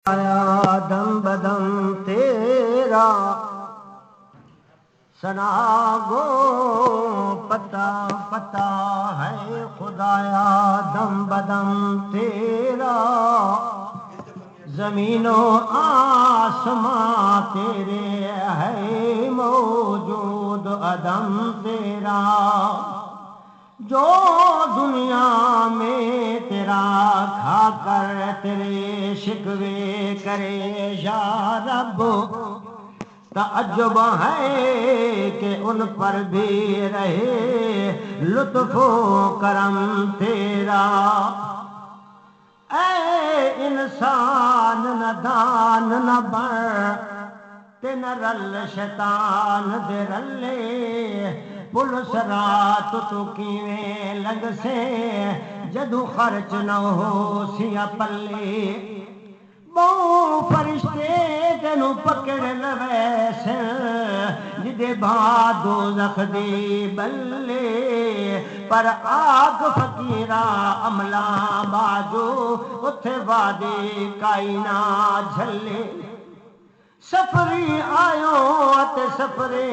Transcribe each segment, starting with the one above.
आया दम बदम तेरा सनागो पता पता है खुदाया दम बदम तेरा ज़मीनो आसमां तेरे है मौजूद अदम तेरा जो दुनिया में तेरा खाकर तेरे शिकवे करे या रब तअज्जुब है कि उन पर भी रहे लुत्फ़ो करम तेरा। ऐ इंसान न दान न बण ते न रल शैतान दे रले पुलिस रात तू किवें लंघसे जदू खर्च न हो सिया पल्ले बहु फरिश्ते तेनू पकड़ लवैस जिदे बाद दोज़ख दी बल्ले पर आग फकीरा अमला बाजो उथे वादे काई ना झल्ले सफरी आयो ते सफरे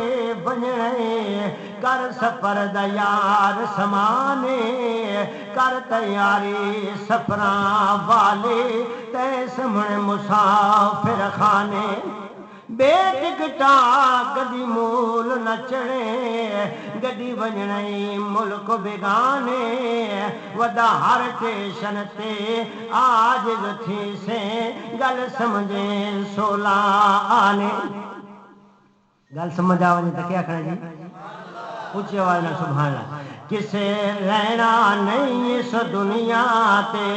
वञणे कर सफर दा यार समाने कर तैयारी सफरां वाले तै समण मुसाफिर खाने बेटिकटा गदी मूल न चढ़े गदी वञणे मुल्क बेगाने वदा हर स्टेशन ते आजिज़ थी से गल समझे सोला आने गल समझ आ वञे त क्या आखणा जी ऊंची आवाज़ में सुभान अल्लाह। किसे रहना नहीं इस दुनिया ते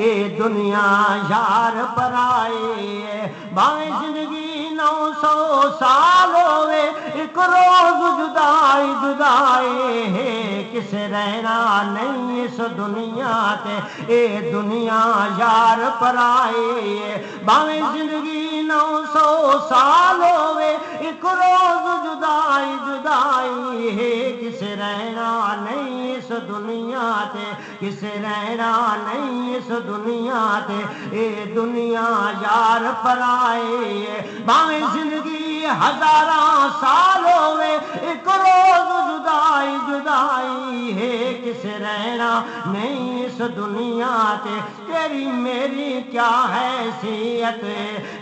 ये दुनिया यार पर आए भावें जिंदगी 900 साल होवे एक रोज जुदाई जुदाई है। किसे रहना नहीं इस दुनिया ते ये दुनिया यार पर आए भावें जिंदगी 900 साल होवे एक रोज जुदाई जुदाई है। किसे रहना नहीं इस दुनिया ते किसे रहना नहीं इस दुनिया ते ये दुनिया यार पर आए भावें जिंदगी 1000 साल होवे एक रोज जुदाई जुदाई है। किसे रहना नहीं इस दुनिया ते तेरी मेरी क्या हैसियत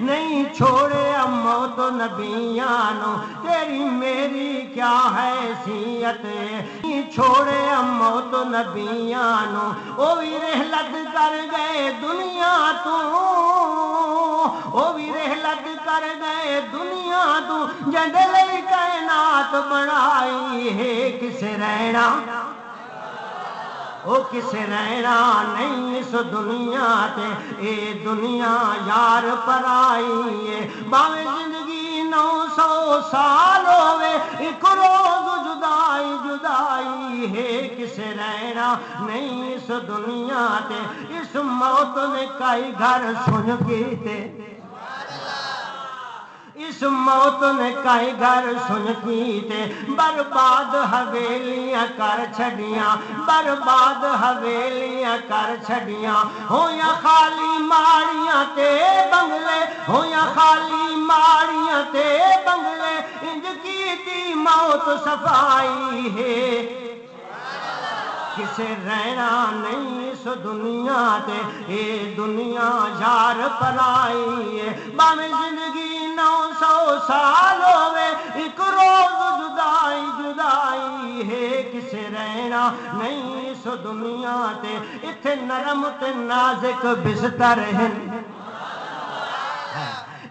नहीं छोड़े मौत नबियां नु तेरी मेरी क्या हैसियत नहीं छोड़े मौत नबियां नु ओ भी रहलत कर गए दुनिया तू ओ भी रहलत कर गए दुनिया तू जंदले कायनात बनाई है। किसे रहना ओ किसे रहना नहीं इस दुनिया ते ये दुनिया यार पर आई है भावें जिंदगी 900 साल होवे एक रोज जुदाई जुदाई है। किसे रहना नहीं इस दुनिया ते इस मौत ने कई घर सुन कीते इस मौत ने कई घर सुन कीते बर्बाद हवेलियां कर छड़ियां बर्बाद हवेलियां कर छड़ियां होया खाली माड़ियां ते बंगले होया खाली माड़ियां ते बंगले इंज कीती मौत सफाई है। किसे रहना नहीं इस दुनिया ते ये दुनिया यार पर आई है भावें जिंदगी 900 साल होवे एक रोज जुदाई जुदाई है। किसे रहना नहीं इस दुनिया ते इथे नरम ते नाज़ुक बिस्तर है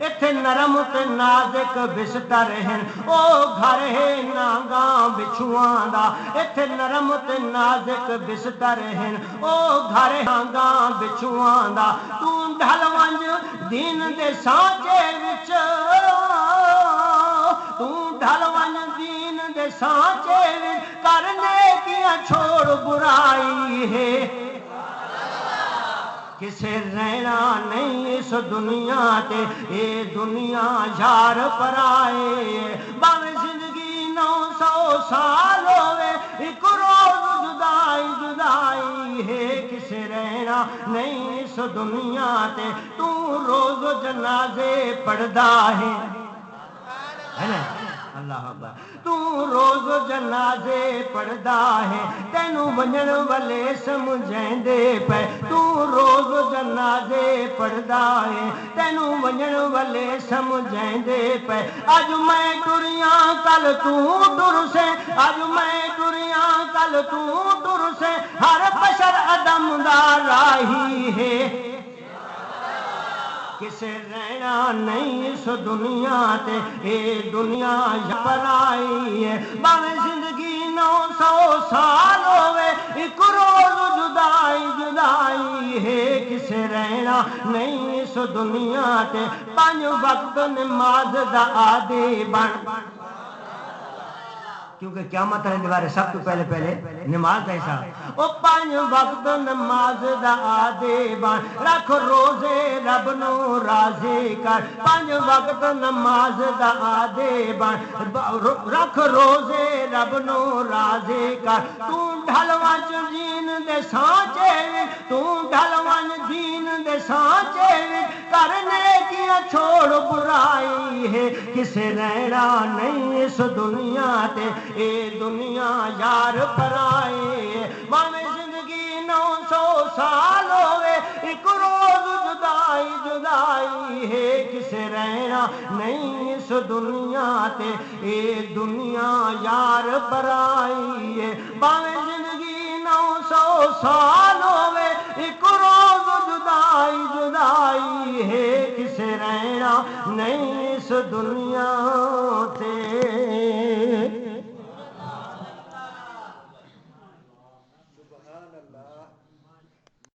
इथे नरम ते नाज़ुक बिस्तर है ओ घर है नागा बिछुआं दा इथे नरम ते नाज़ुक बिस्तर है ओ घर नागा बिछुआं दा तू ढल वंज दीन दे सांचे विच तू ढल वंज दीन दे सांचे विच करने किया छोड़ बुराई है। किसे रहना नहीं इस दुनिया ते ये दुनिया यार पर आए भावें जिंदगी 900 साल होवे एक रोज जुदा जुदाई जुदाई है किसे रहना नहीं इस दुनिया ते तू रोज जनाजे पढ़दा है ना अल्लाह अकबर तू रोज जनाजे पढ़दा है तेनू वंजण वाले समझेंदे पे तू रोज जनाजे पढ़दा है तेनू वंजण वाले समझेंदे पे अज मैं टुरिया कल तू टुर से अज मैं टुरिया कल तू टुर से हर बशर अदम दा राही है किसे रहना नहीं इस दुनिया ते ये दुनिया पर आई है भावे जिंदगी 900 साल होवे एक रोज जुदाई जुदाई है किसे रहना नहीं इस दुनिया ते 5 वक्त नमाज दा आदि बन क्योंकि क़यामत रहने वाले सब तो पहले नमाज ऐसा ओ 5 वक्त नमाज दा आदे बन रख रोजे रब नो राजी कर 5 वक्त नमाज दा आदे बन रख रोजे रब नो राजी कर तू ढलवंज दीन दे सांचे तू ढलवंज दीन दे सांचे करने की छोड़ बुराई है किसे रहना नहीं इस दुनिया ते ए दुनिया यार पराए भावे जिंदगी 900 साल होवे एक रोज जुदाई जुदाई है किसे रहना नहीं इस दुनिया ते ए दुनिया यार पराई है भावे जिंदगी 900 साल होवे एक रोज जुदाई जुदाई है किसे रहना नहीं इस दुनिया